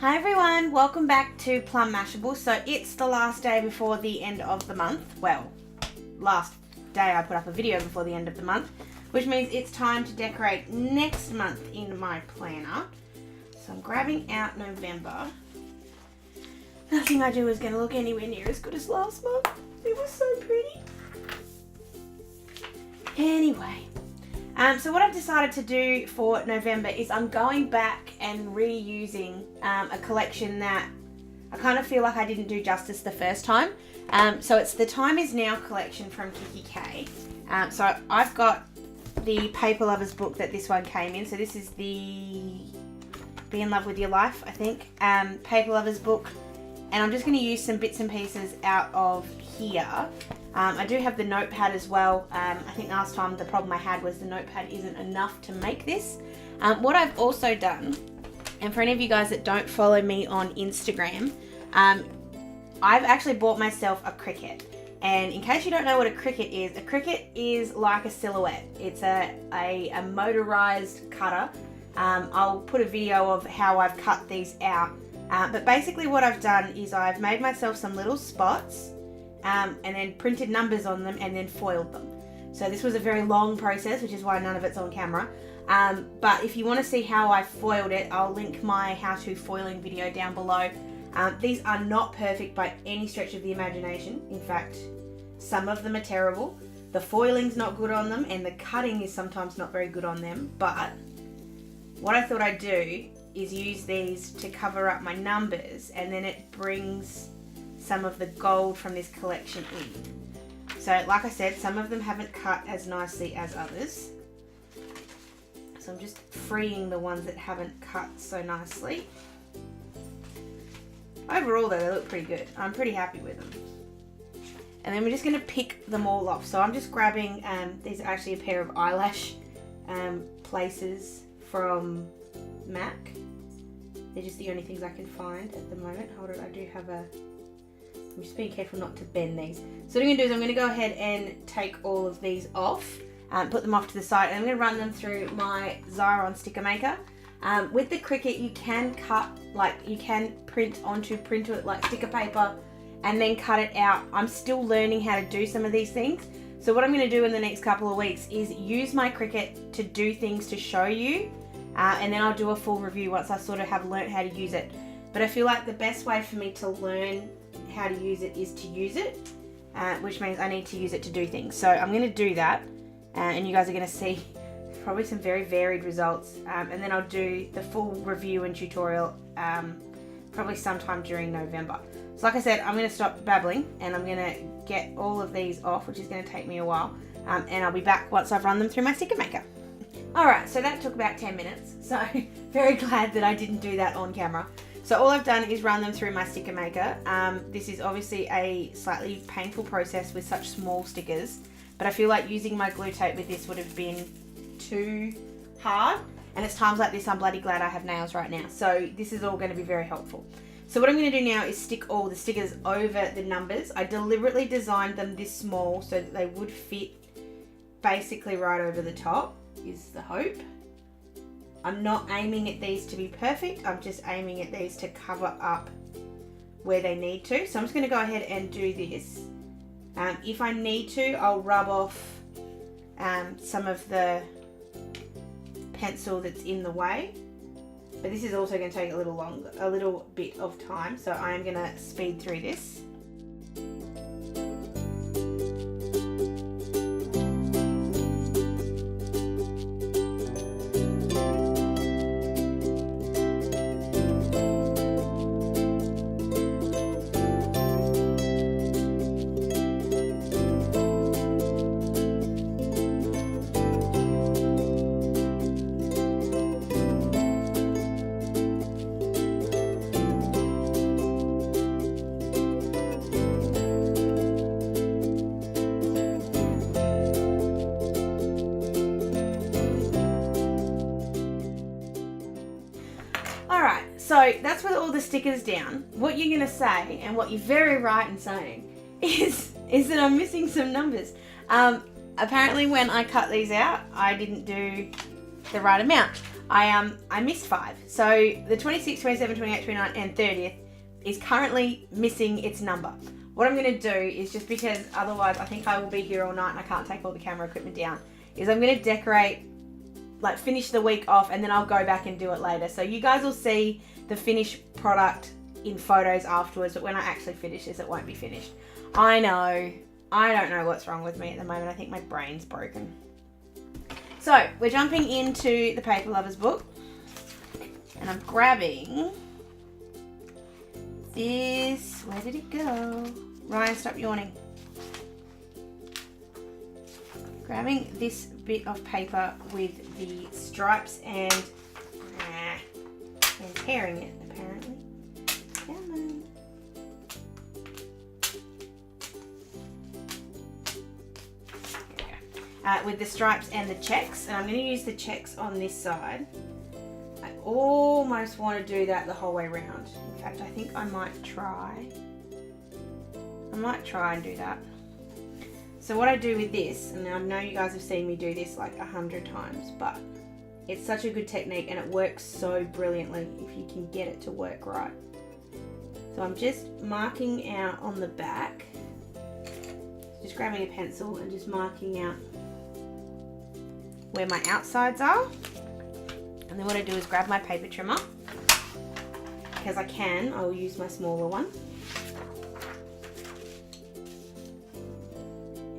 Hi everyone, welcome back to Plum Mashable. So it's the last day before the end of the month. Well, last day I put up a video before the end of the month, which means it's time to decorate next month in my planner. So I'm grabbing out November. Nothing I do is going to look anywhere near as good as last month. It was so pretty. Anyway, so what I've decided to do for November is I'm going back and reusing a collection that I kind of feel like I didn't do justice the first time. So it's the Time Is Now collection from Kikki.k. So I've got the Paper Lovers book that this one came in. So this is the Be in Love With Your Life, I think, Paper Lovers book. And I'm just going to use some bits and pieces out of here. I do have the notepad as well. I think last time the problem I had was the notepad isn't enough to make this. What I've also done, and for any of you guys that don't follow me on Instagram, I've actually bought myself a Cricut. And in case you don't know what a Cricut is like a silhouette. It's a motorized cutter. I'll put a video of how I've cut these out. But basically what I've done is I've made myself some little spots and then printed numbers on them and then foiled them. So this was a very long process, which is why none of it's on camera. But if you want to see how I foiled it, I'll link my how-to foiling video down below. These are not perfect by any stretch of the imagination. In fact, some of them are terrible. The foiling's not good on them and the cutting is sometimes not very good on them. But what I thought I'd do is use these to cover up my numbers, and then it brings some of the gold from this collection in. So like I said, some of them haven't cut as nicely as others. So I'm just freeing the ones that haven't cut so nicely. Overall though, they look pretty good. I'm pretty happy with them. And then we're just going to pick them all off. So I'm just grabbing, these are actually a pair of eyelash places from Mac. They're just the only things I can find at the moment. Hold on, I do have a... I'm just being careful not to bend these. So what I'm going to do is I'm going to go ahead and take all of these off, put them off to the side, and I'm going to run them through my Xyron sticker maker. With the Cricut, you can cut, you can print onto printer like sticker paper and then cut it out. I'm still learning how to do some of these things. So what I'm going to do in the next couple of weeks is use my Cricut to do things to show you. And then I'll do a full review once I sort of have learnt how to use it. But I feel like the best way for me to learn how to use it is to use it, which means I need to use it to do things. So I'm going to do that, and you guys are going to see probably some very varied results. And then I'll do the full review and tutorial probably sometime during November. So like I said, I'm going to stop babbling and I'm going to get all of these off, which is going to take me a while. And I'll be back once I've run them through my sticker maker. Alright, so that took about 10 minutes, so very glad that I didn't do that on camera. So all I've done is run them through my sticker maker. This is obviously a slightly painful process with such small stickers, but I feel like using my glue tape with this would have been too hard, and it's times like this I'm bloody glad I have nails right now. So this is all going to be very helpful. So what I'm going to do now is stick all the stickers over the numbers. I deliberately designed them this small so that they would fit basically right over the top, is the hope. I'm not aiming at these to be perfect, I'm just aiming at these to cover up where they need to. So I'm just going to go ahead and do this. If I need to, I'll rub off some of the pencil that's in the way, but this is also going to take a little bit of time, so I am going to speed through this. So that's with all the stickers down. What you're going to say, and what you're very right in saying, is that I'm missing some numbers. Apparently when I cut these out, I didn't do the right amount. I missed 5. So the 26th, 27th, 28th, 29th and 30th is currently missing its number. What I'm going to do is, just because otherwise I think I will be here all night and I can't take all the camera equipment down, is I'm going to decorate, like finish the week off, and then I'll go back and do it later. So you guys will see the finished product in photos afterwards, but when I actually finish this, it won't be finished. I know. I don't know what's wrong with me at the moment. I think my brain's broken. So we're jumping into the Paper Lovers book, and I'm grabbing this. Where did it go? Ryan, stop yawning. Grabbing this bit of paper with the stripes and tearing it, apparently. Come on. With the stripes and the checks, and I'm going to use the checks on this side. I almost want to do that the whole way around. In fact, I think I might try. And do that. So what I do with this, and I know you guys have seen me do this like 100 times, but it's such a good technique and it works so brilliantly if you can get it to work right. So I'm just marking out on the back, just grabbing a pencil and just marking out where my outsides are. And then what I do is grab my paper trimmer, because I will use my smaller one.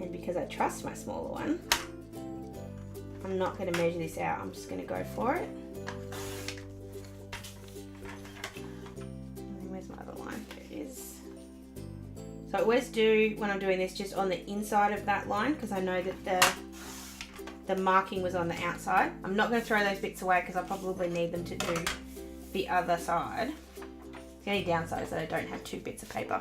And because I trust my smaller one, I'm not going to measure this out, I'm just going to go for it. And where's my other line? There it is. So I always do, when I'm doing this, just on the inside of that line, because I know that the marking was on the outside. I'm not going to throw those bits away because I'll probably need them to do the other side. The only downside is that I don't have 2 bits of paper.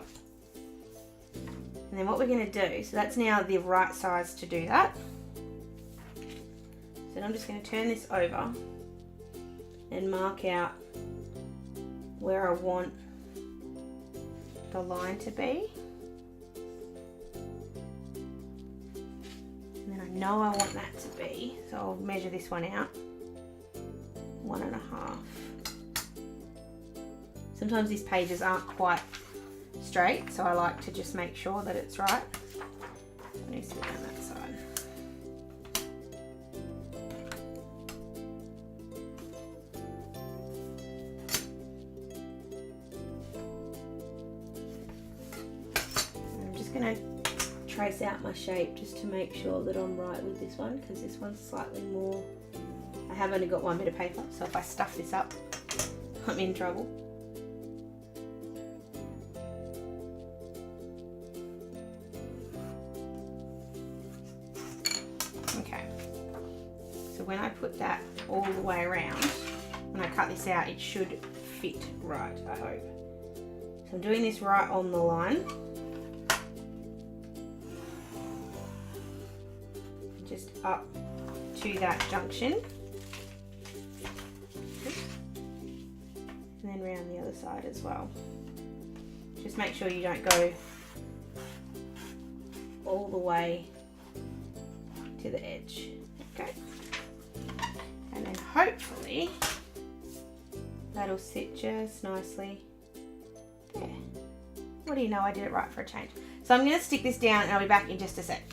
And then what we're going to do, so that's now the right size to do that. So I'm just going to turn this over and mark out where I want the line to be. And then I know I want that to be, so I'll measure this one out. 1.5. Sometimes these pages aren't quite straight, so I like to just make sure that it's right. It needs to be on that side. I'm just going to trace out my shape just to make sure that I'm right with this one, because this one's slightly more, I have only got 1 bit of paper, so if I stuff this up, I'm in trouble. Okay, so when I put that all the way around, when I cut this out, it should fit right, I hope. So I'm doing this right on the line. Just up to that junction. And then round the other side as well. Just make sure you don't go all the way to the edge. Okay. And then hopefully that'll sit just nicely there. What do you know, I did it right for a change. So I'm going to stick this down and I'll be back in just a sec.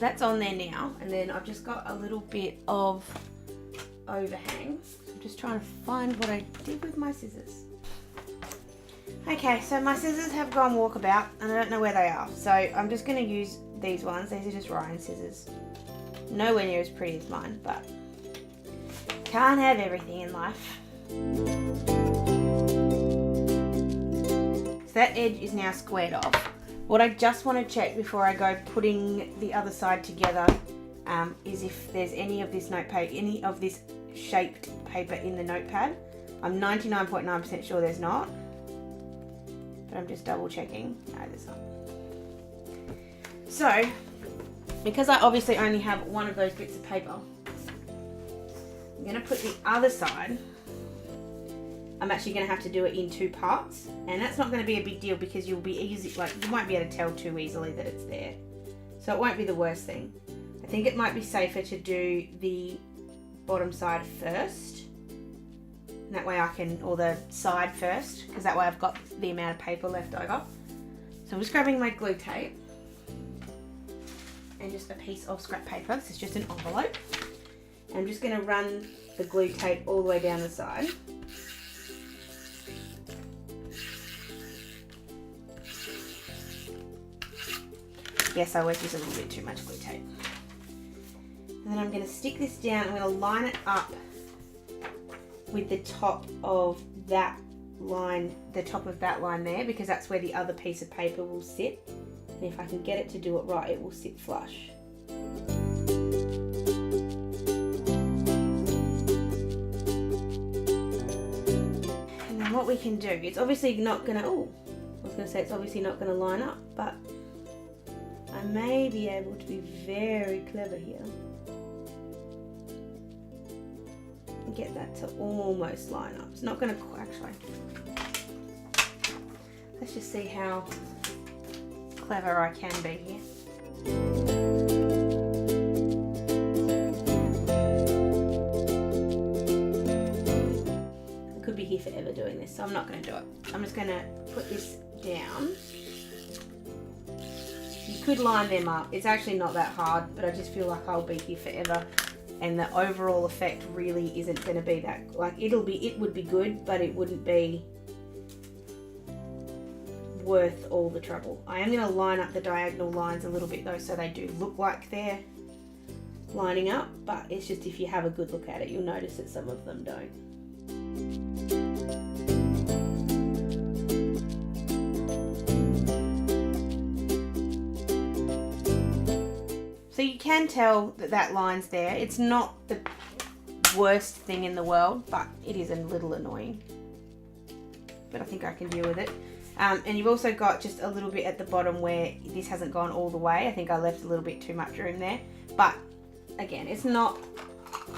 That's on there now, and then I've just got a little bit of overhang. I'm just trying to find what I did with my scissors. Okay, so my scissors have gone walkabout and I don't know where they are, so I'm just going to use these ones. These are just Ryan scissors. Nowhere near as pretty as mine, but can't have everything in life. So that edge is now squared off. What I just want to check before I go putting the other side together is if there's any of this shaped paper in the notepad. I'm 99.9% sure there's not, but I'm just double checking. No, there's not. So because I obviously only have one of those bits of paper, I'm going to put the other side. I'm actually going to have to do it in 2 parts, and that's not going to be a big deal because you'll be easy, like you won't be able to tell too easily that it's there. So it won't be the worst thing. I think it might be safer to do the bottom side first. And that way I can, or the side first, because that way I've got the amount of paper left over. So I'm just grabbing my glue tape and just a piece of scrap paper. This is just an envelope. And I'm just going to run the glue tape all the way down the side. Yes, I always use a little bit too much glue tape. And then I'm going to stick this down. I'm going to line it up with the top of that line, there, because that's where the other piece of paper will sit. And if I can get it to do it right, it will sit flush. And then what we can do, it's obviously not going to, it's obviously not going to line up, but I may be able to be very clever here and get that to almost line up. It's not going to actually. Let's just see how clever I can be here. I could be here forever doing this, so I'm not going to do it. I'm just going to put this down. You could line them up. It's actually not that hard, but I just feel like I'll be here forever, and the overall effect really isn't going to be that, like it would be good, but it wouldn't be worth all the trouble. I am going to line up the diagonal lines a little bit though, so they do look like they're lining up, but it's just if you have a good look at it, you'll notice that some of them don't. So you can tell that that line's there. It's not the worst thing in the world, but it is a little annoying. But I think I can deal with it. And you've also got just a little bit at the bottom where this hasn't gone all the way. I think I left a little bit too much room there. But again, it's not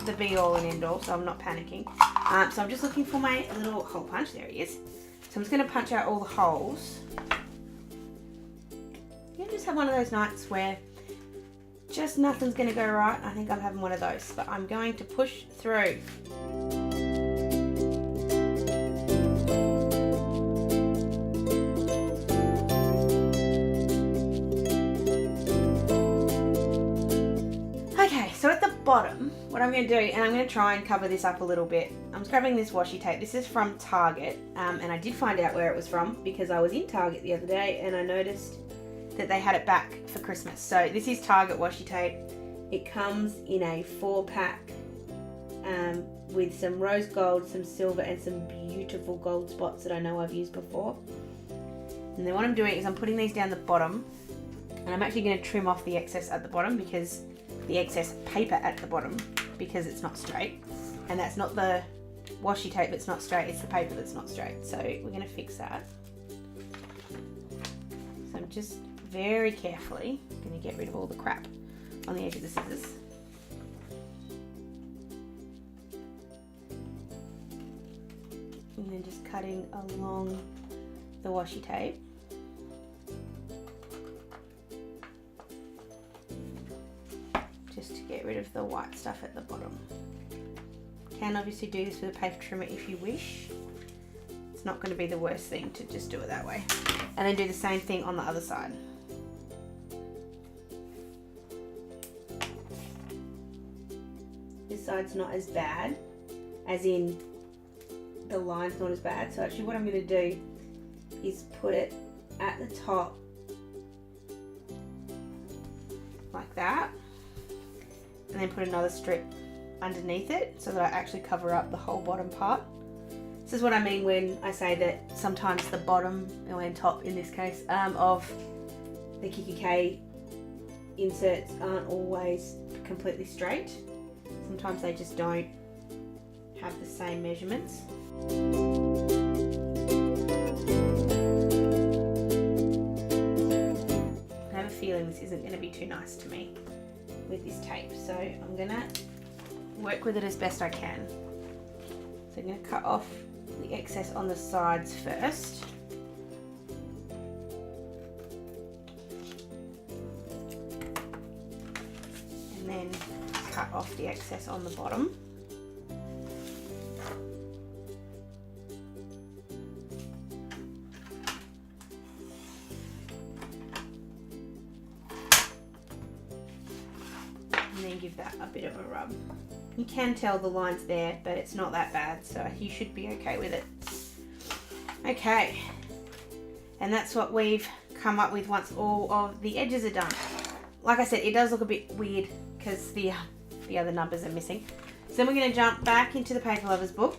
the be all and end all, so I'm not panicking. So I'm just looking for my little hole punch. There he is. So I'm just going to punch out all the holes. You just have one of those nights where just nothing's going to go right. I think I'm having one of those, but I'm going to push through. Okay, so at the bottom, what I'm going to do, and I'm going to try and cover this up a little bit, I'm just grabbing this washi tape. This is from Target, and I did find out where it was from because I was in Target the other day and I noticed that they had it back for Christmas. So this is Target washi tape. It comes in a 4-pack with some rose gold, some silver, and some beautiful gold spots that I know I've used before. And then what I'm doing is I'm putting these down the bottom, and I'm actually going to trim off the excess at the bottom, because the excess paper at the bottom, because it's not straight. And that's not the washi tape that's not straight, it's the paper that's not straight. So we're going to fix that. So I'm just very carefully going to get rid of all the crap on the edge of the scissors. And then just cutting along the washi tape. Just to get rid of the white stuff at the bottom. You can obviously do this with a paper trimmer if you wish. It's not going to be the worst thing to just do it that way. And then do the same thing on the other side. This side's not as bad, as in the line's not as bad. So actually what I'm going to do is put it at the top like that, and then put another strip underneath it so that I actually cover up the whole bottom part. This is what I mean when I say that sometimes the bottom, or top in this case, of the Kikki.k inserts aren't always completely straight. Sometimes they just don't have the same measurements. I have a feeling feeling this isn't going to be too nice to me with this tape. So I'm going to work with it as best I can. So I'm going to cut off the excess on the sides first. And then cut off the excess on the bottom. And then give that a bit of a rub. You can tell the line's there, but it's not that bad, so you should be okay with it. Okay, and that's what we've come up with once all of the edges are done. Like I said, it does look a bit weird because the other numbers are missing. So then we're going to jump back into the Paper Lovers book.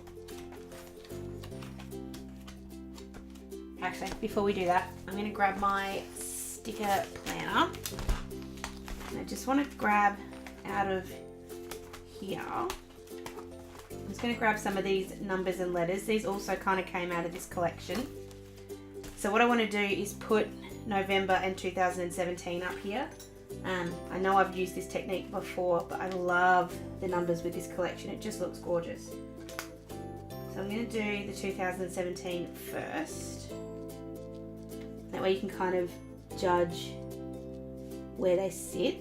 Actually, before we do that, I'm going to grab my sticker planner. And I just want to grab out of here. I'm just going to grab some of these numbers and letters. These also kind of came out of this collection. So what I want to do is put November and 2017 up here. I know I've used this technique before, but I love the numbers with this collection. It just looks gorgeous. So I'm going to do the 2017 first. That way you can kind of judge where they sit.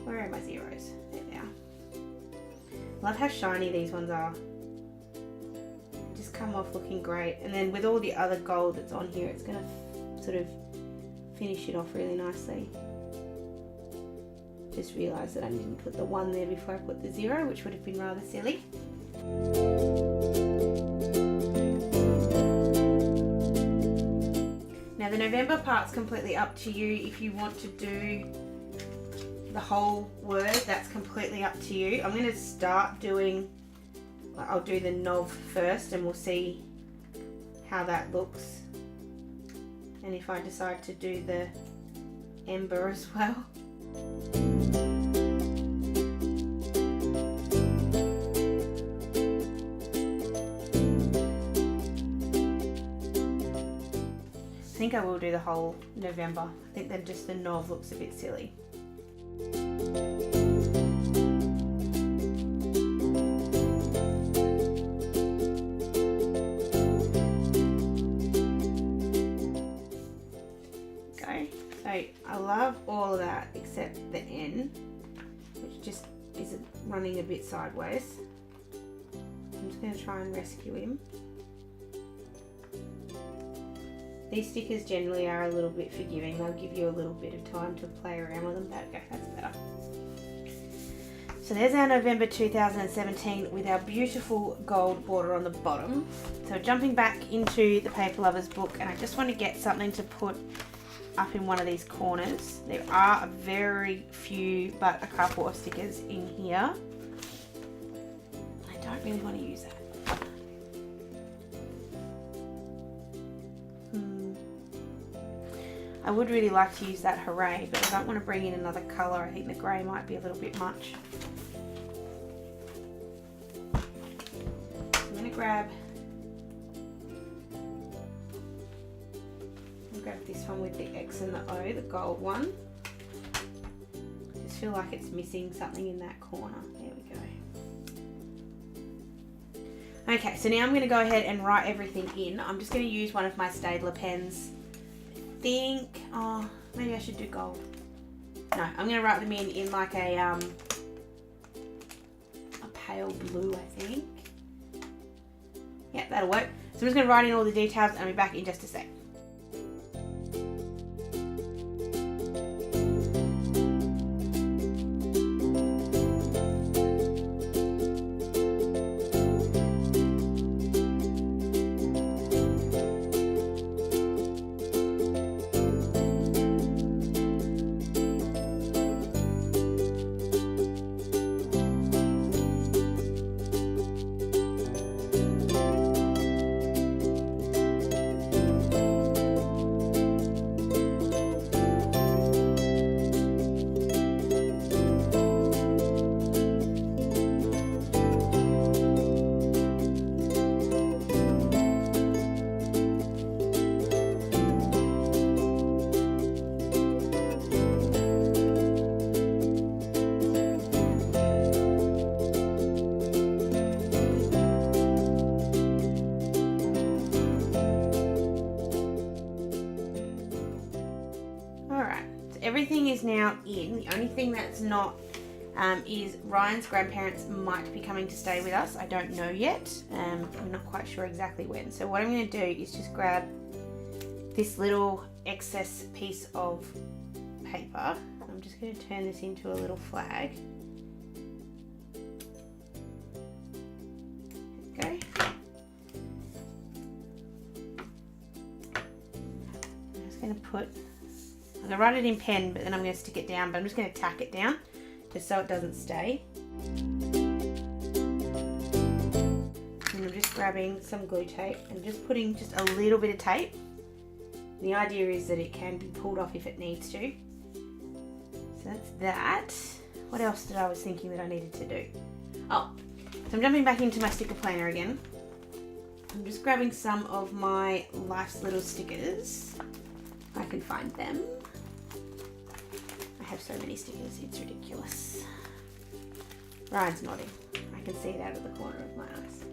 Where are my zeros? There they are. Love how shiny these ones are. Just come off looking great. And then with all the other gold that's on here, it's going to sort of finish it off really nicely. Just realised that I didn't put the 1 there before I put the 0, which would have been rather silly. Now the November part's completely up to you. If you want to do the whole word, that's completely up to you. I'm going to start doing, I'll do the Nov first and we'll see how that looks. And if I decide to do the Ember as well. I think I will do the whole November. I think that just the Nov looks a bit silly. I love all of that except the N, which just is running a bit sideways. I'm just going to try and rescue him. These stickers generally are a little bit forgiving. They'll give you a little bit of time to play around with them. Okay, that's better. So there's our November 2017 with our beautiful gold border on the bottom. So jumping back into the Paper Lovers book, and I just want to get something to put up in one of these corners. There are very few, but a couple of stickers in here. I don't really want to use that. I would really like to use that Hooray, but I don't want to bring in another colour. I think the grey might be a little bit much. I'm going to grab this one with the X and the O, the gold one. I just feel like it's missing something in that corner. There we go. Okay, so now I'm going to go ahead and write everything in. I'm just going to use one of my Staedtler pens. I think, oh, maybe I should do gold. No, I'm going to write them in like a pale blue, I think. Yeah, that'll work. So I'm just going to write in all the details and I'll be back in just a sec. everything is now in. The only thing that's not is Ryan's grandparents might be coming to stay with us. I don't know yet. I'm not quite sure exactly when. So what I'm going to do is just grab this little excess piece of paper. I'm just going to turn this into a little flag. There we go. I'm just going to put, I'm going to write it in pen, but then I'm going to stick it down, but I'm just going to tack it down just so it doesn't stay. And I'm just grabbing some glue tape and just putting just a little bit of tape. The idea is that it can be pulled off if it needs to. So that's that. What else did I was thinking that I needed to do? Oh, so I'm jumping back into my sticker planner again. I'm just grabbing some of my Life's Little stickers. If I can find them. I have so many stickers, it's ridiculous. Ryan's nodding. I can see it out of the corner of my eyes.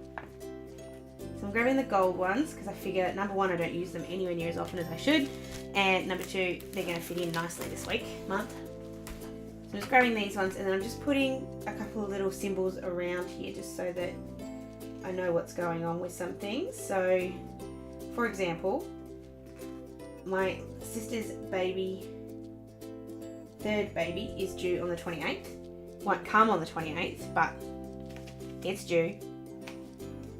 So I'm grabbing the gold ones because I figure, number one, I don't use them anywhere near as often as I should, and number two, they're going to fit in nicely this month. So I'm just grabbing these ones, and then I'm just putting a couple of little symbols around here just so that I know what's going on with some things. So, for example, my sister's third baby is due on the 28th. Won't come on the 28th, but it's due.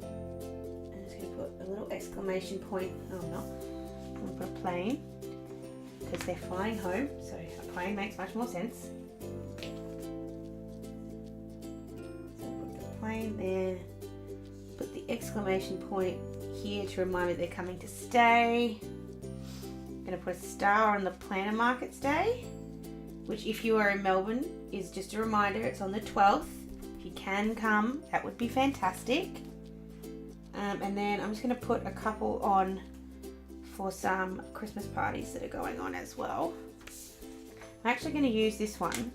I'm just going to put a little exclamation point. Oh, I'm not. I'm going to put a plane because they're flying home, so a plane makes much more sense. So put the plane there. Put the exclamation point here to remind me they're coming to stay. I'm going to put a star on the planner markets day, which if you are in Melbourne is just a reminder, it's on the 12th. If you can come, that would be fantastic. And then I'm just going to put a couple on for some Christmas parties that are going on as well. I'm actually going to use this one.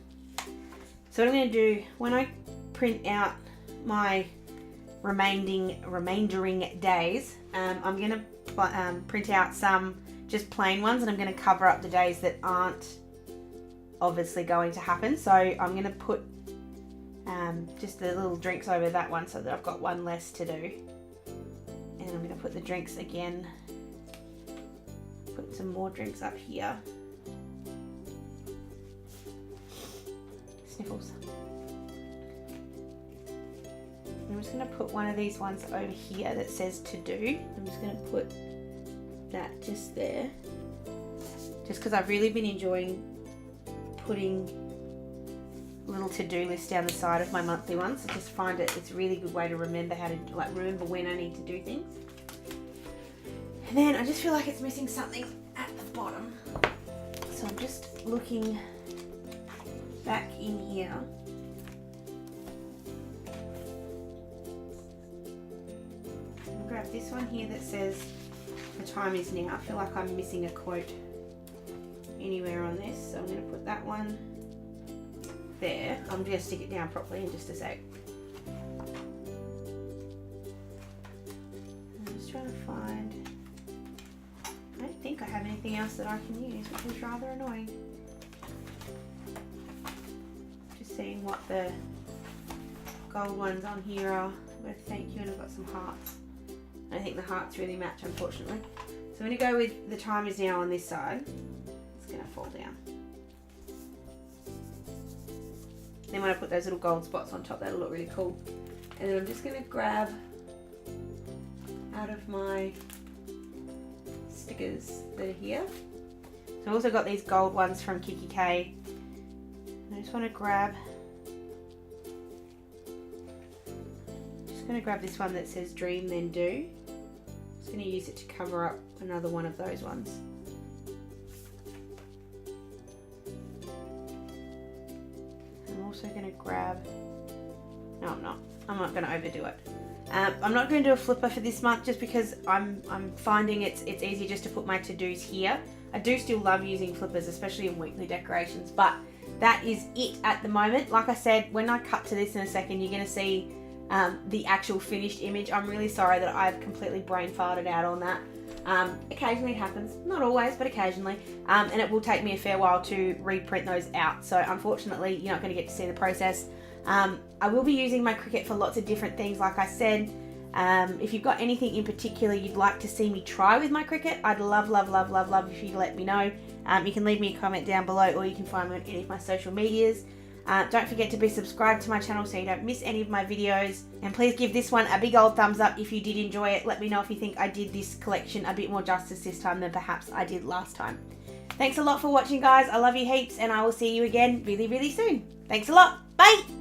So what I'm going to do, when I print out my remaindering days, I'm going to print out some just plain ones, and I'm going to cover up the days that aren't obviously going to happen. So I'm going to put just the little drinks over that one so that I've got one less to do. And I'm going to put the drinks again, put some more drinks up here. Sniffles. I'm just going to put one of these ones over here that says to do. I'm just going to put that just there, just because I've really been enjoying putting little to-do lists down the side of my monthly ones. I just find it's a really good way to remember how to remember when I need to do things. And then I just feel like it's missing something at the bottom, so I'm just looking back in here. I'll grab this one here that says the time is now. I feel like I'm missing a quote anywhere on this, so I'm going to put that one there. I'm going to stick it down properly in just a sec. I'm just trying to find, I don't think I have anything else that I can use, which is rather annoying. Just seeing what the gold ones on here are. But thank you, and I've got some hearts. I think the hearts really match, unfortunately. So I'm going to go with the time is now on this side. It's going to fall down. Then when I put those little gold spots on top, that'll look really cool. And then I'm just going to grab out of my stickers that are here. So I've also got these gold ones from Kikki.k. I just want to grab, this one that says dream then do. I'm just going to use it to cover up another one of those ones. I'm also going to grab, no I'm not going to overdo it. I'm not going to do a flipper for this month just because I'm finding it's easy just to put my to-dos here. I do still love using flippers, especially in weekly decorations, but that is it at the moment. Like I said, when I cut to this in a second, you're going to see the actual finished image. I'm really sorry that I've completely brain farted out on that. Occasionally it happens, not always, but occasionally, and it will take me a fair while to reprint those out. So unfortunately, you're not going to get to see the process. I will be using my Cricut for lots of different things, like I said. If you've got anything in particular you'd like to see me try with my Cricut, I'd love if you let me know. You can leave me a comment down below, or you can find me on any of my social medias. Don't forget to be subscribed to my channel so you don't miss any of my videos, and please give this one a big old thumbs up if you did enjoy it. Let me know if you think I did this collection a bit more justice this time than perhaps I did last time. Thanks a lot for watching, guys. I love you heaps, and I will see you again really soon. Thanks a lot. Bye!